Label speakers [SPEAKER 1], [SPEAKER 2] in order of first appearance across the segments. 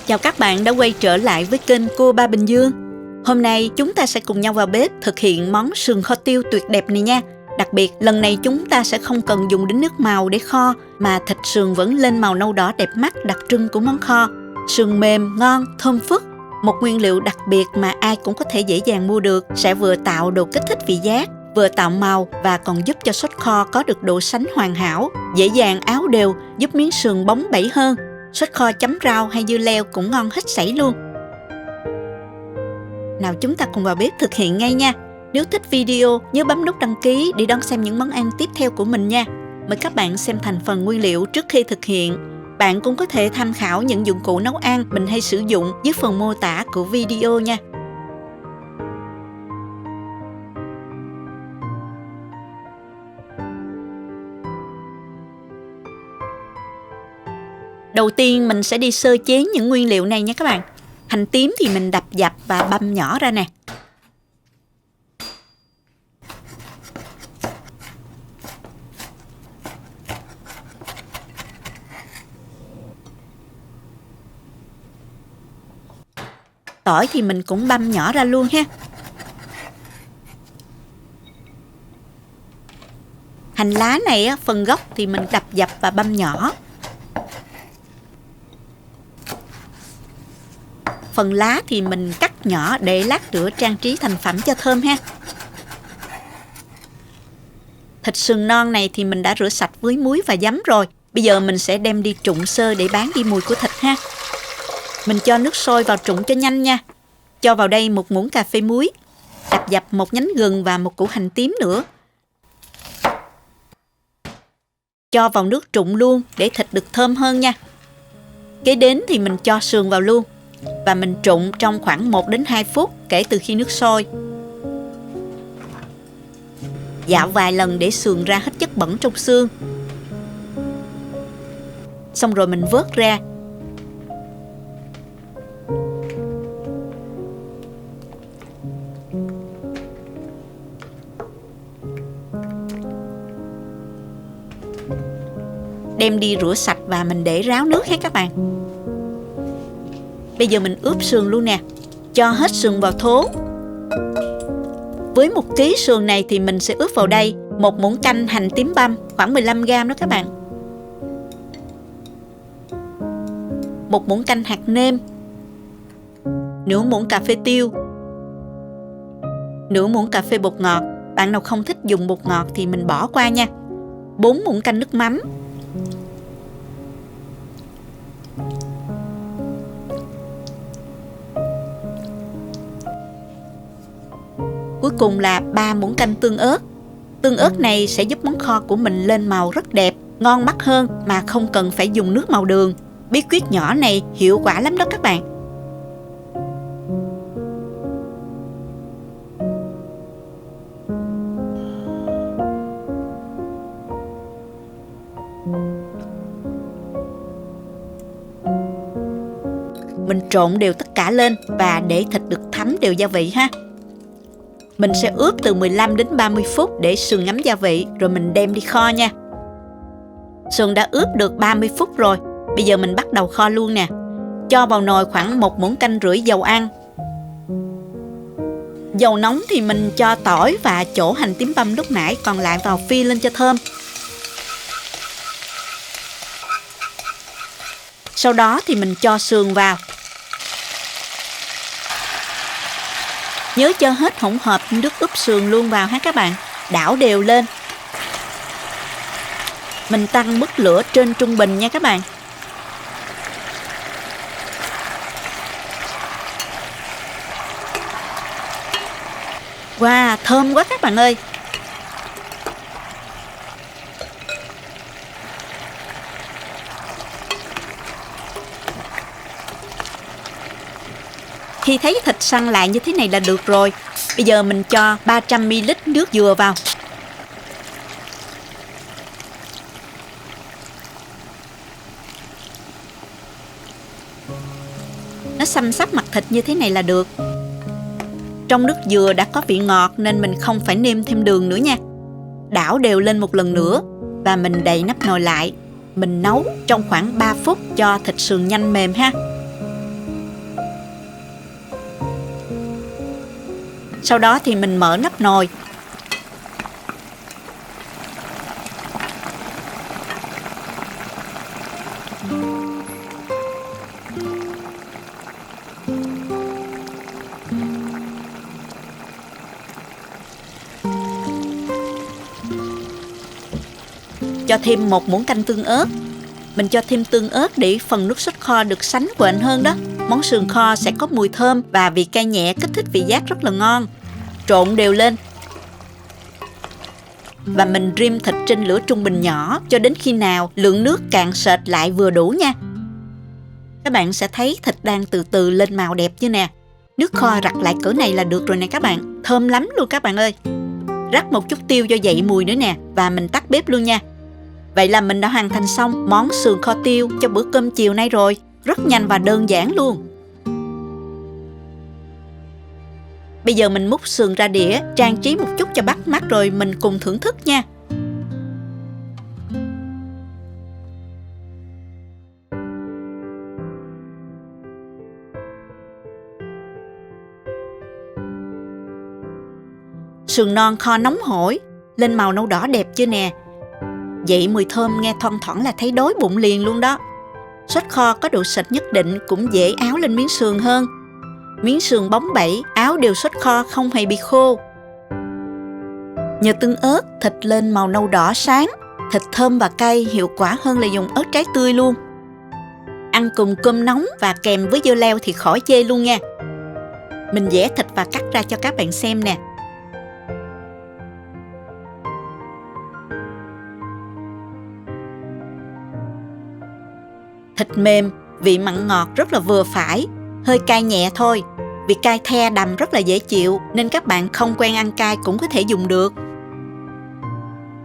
[SPEAKER 1] Chào các bạn đã quay trở lại với kênh Cô Ba Bình Dương. Hôm nay chúng ta sẽ cùng nhau vào bếp thực hiện món sườn kho tiêu tuyệt đẹp này nha. Đặc biệt lần này chúng ta sẽ không cần dùng đến nước màu để kho, mà thịt sườn vẫn lên màu nâu đỏ đẹp mắt đặc trưng của món kho. Sườn mềm, ngon, thơm phức. Một nguyên liệu đặc biệt mà ai cũng có thể dễ dàng mua được, sẽ vừa tạo độ kích thích vị giác, vừa tạo màu và còn giúp cho sốt kho có được độ sánh hoàn hảo, dễ dàng áo đều, giúp miếng sườn bóng bẩy hơn. Sốt kho chấm rau hay dưa leo cũng ngon hết sảy luôn. Nào chúng ta cùng vào bếp thực hiện ngay nha. Nếu thích video, nhớ bấm nút đăng ký để đón xem những món ăn tiếp theo của mình nha. Mời các bạn xem thành phần nguyên liệu trước khi thực hiện. Bạn cũng có thể tham khảo những dụng cụ nấu ăn mình hay sử dụng dưới phần mô tả của video nha. Đầu tiên mình sẽ đi sơ chế những nguyên liệu này nha các bạn. Hành tím thì mình đập dập và băm nhỏ ra nè. Tỏi thì mình cũng băm nhỏ ra luôn ha. Hành lá này phần gốc thì mình đập dập và băm nhỏ. Phần lá thì mình cắt nhỏ để lát nữa trang trí thành phẩm cho thơm ha. Thịt sườn non này thì mình đã rửa sạch với muối và giấm rồi. Bây giờ mình sẽ đem đi trụng sơ để bán đi mùi của thịt ha. Mình cho nước sôi vào trụng cho nhanh nha. Cho vào đây 1 muỗng cà phê muối, đập dập 1 nhánh gừng và 1 củ hành tím nữa. Cho vào nước trụng luôn để thịt được thơm hơn nha. Kế đến thì mình cho sườn vào luôn và mình trụng trong khoảng 1 đến 2 phút kể từ khi nước sôi. Dạo vài lần để sườn ra hết chất bẩn trong xương. Xong rồi mình vớt ra. Đem đi rửa sạch và mình để ráo nước hết các bạn. Bây giờ mình ướp sườn luôn nè. Cho hết sườn vào thố. Với 1 kg sườn này thì mình sẽ ướp vào đây 1 muỗng canh hành tím băm, khoảng 15g đó các bạn. 1 muỗng canh hạt nêm, nửa muỗng cà phê tiêu, nửa muỗng cà phê bột ngọt. Bạn nào không thích dùng bột ngọt thì mình bỏ qua nha. 4 muỗng canh nước mắm, cuối cùng là 3 muỗng canh tương ớt. Tương ớt này sẽ giúp món kho của mình lên màu rất đẹp, ngon mắt hơn mà không cần phải dùng nước màu đường. Bí quyết nhỏ này hiệu quả lắm đó các bạn. Mình trộn đều tất cả lên và để thịt được thấm đều gia vị ha. Mình sẽ ướp từ 15 đến 30 phút để sườn ngấm gia vị rồi mình đem đi kho nha. Sườn đã ướp được 30 phút rồi. Bây giờ mình bắt đầu kho luôn nè. Cho vào nồi khoảng 1,5 muỗng dầu ăn. Dầu nóng thì mình cho tỏi và chỗ hành tím băm lúc nãy còn lại vào phi lên cho thơm. Sau đó thì mình cho sườn vào. Nhớ cho hết hỗn hợp nước ướp sườn luôn vào ha các bạn. Đảo đều lên. Mình tăng mức lửa trên trung bình nha các bạn. Wow, thơm quá các bạn ơi. Khi thấy thịt săn lại như thế này là được rồi. Bây giờ mình cho 300ml nước dừa vào. Nó xăm xắp mặt thịt như thế này là được. Trong nước dừa đã có vị ngọt nên mình không phải nêm thêm đường nữa nha. Đảo đều lên một lần nữa và mình đậy nắp nồi lại. Mình nấu trong khoảng 3 phút cho thịt sườn nhanh mềm ha. Sau đó thì mình mở nắp nồi. Cho thêm 1 muỗng canh tương ớt. Mình cho thêm tương ớt để phần nước sốt kho được sánh quện hơn đó. Món sườn kho sẽ có mùi thơm và vị cay nhẹ kích thích vị giác rất là ngon. Trộn đều lên. Và mình rim thịt trên lửa trung bình nhỏ cho đến khi nào lượng nước cạn sệt lại vừa đủ nha. Các bạn sẽ thấy thịt đang từ từ lên màu đẹp như nè. Nước kho rặc lại cỡ này là được rồi nè các bạn. Thơm lắm luôn các bạn ơi. Rắc một chút tiêu cho dậy mùi nữa nè. Và mình tắt bếp luôn nha. Vậy là mình đã hoàn thành xong món sườn kho tiêu cho bữa cơm chiều nay rồi. Rất nhanh và đơn giản luôn. Bây giờ mình múc sườn ra đĩa, trang trí một chút cho bắt mắt rồi mình cùng thưởng thức nha. Sườn non kho nóng hổi, lên màu nâu đỏ đẹp chưa nè. Vậy mùi thơm nghe thoang thoảng là thấy đói bụng liền luôn đó. Sốt kho có độ sệt nhất định cũng dễ áo lên miếng sườn hơn. Miếng sườn bóng bẩy, áo đều sốt kho không hề bị khô. Nhờ tương ớt, thịt lên màu nâu đỏ sáng. Thịt thơm và cay hiệu quả hơn là dùng ớt trái tươi luôn. Ăn cùng cơm nóng và kèm với dưa leo thì khỏi chê luôn nha. Mình vẽ thịt và cắt ra cho các bạn xem nè. Thịt mềm, vị mặn ngọt rất là vừa phải, hơi cay nhẹ thôi. Vị cay the đầm rất là dễ chịu nên các bạn không quen ăn cay cũng có thể dùng được.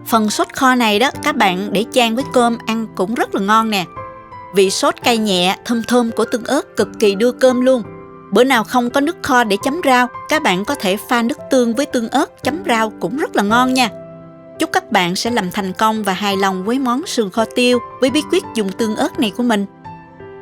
[SPEAKER 1] Phần sốt kho này đó các bạn để chan với cơm ăn cũng rất là ngon nè. Vị sốt cay nhẹ, thơm thơm của tương ớt cực kỳ đưa cơm luôn. Bữa nào không có nước kho để chấm rau, các bạn có thể pha nước tương với tương ớt chấm rau cũng rất là ngon nha. Chúc các bạn sẽ làm thành công và hài lòng với món sườn kho tiêu với bí quyết dùng tương ớt này của mình.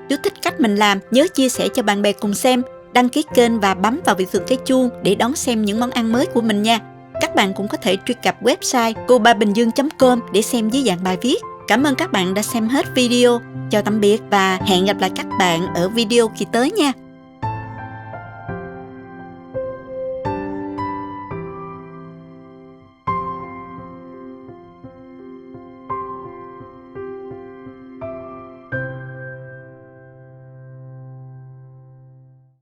[SPEAKER 1] Nếu thích cách mình làm, nhớ chia sẻ cho bạn bè cùng xem, đăng ký kênh và bấm vào biểu tượng cái chuông để đón xem những món ăn mới của mình nha. Các bạn cũng có thể truy cập website cobabinhdương.com để xem dưới dạng bài viết. Cảm ơn các bạn đã xem hết video. Chào tạm biệt và hẹn gặp lại các bạn ở video kỳ tới nha.